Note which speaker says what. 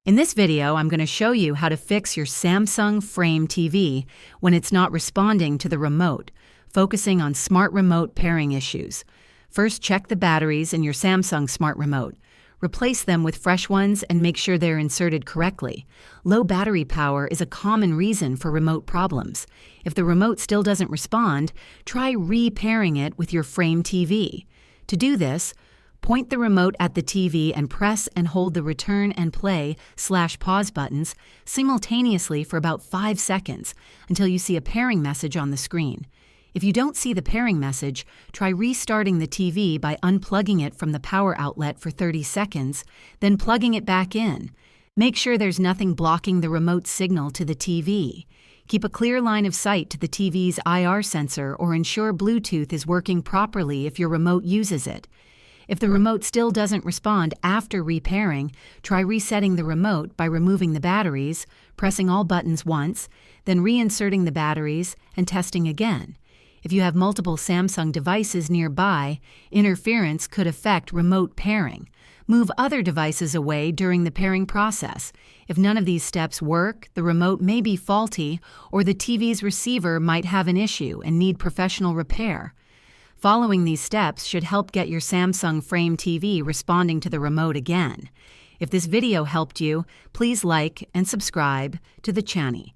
Speaker 1: In this video, I'm going to show you how to fix your Samsung Frame TV when it's not responding to the remote, focusing on smart remote pairing issues. First, check the batteries in your Samsung smart remote. Replace them with fresh ones and make sure they're inserted correctly. Low battery power is a common reason for remote problems. If the remote still doesn't respond, try re-pairing it with your Frame TV. To do this, point the remote at the TV and press and hold the return and play/pause buttons simultaneously for about 5 seconds until you see a pairing message on the screen. If you don't see the pairing message, try restarting the TV by unplugging it from the power outlet for 30 seconds, then plugging it back in. Make sure there's nothing blocking the remote signal to the TV. Keep a clear line of sight to the TV's IR sensor or ensure Bluetooth is working properly if your remote uses it. If the remote still doesn't respond after repairing, try resetting the remote by removing the batteries, pressing all buttons once, then reinserting the batteries and testing again. If you have multiple Samsung devices nearby, interference could affect remote pairing. Move other devices away during the pairing process. If none of these steps work, the remote may be faulty or the TV's receiver might have an issue and need professional repair. Following these steps should help get your Samsung Frame TV responding to the remote again. If this video helped you, please like and subscribe to the channel.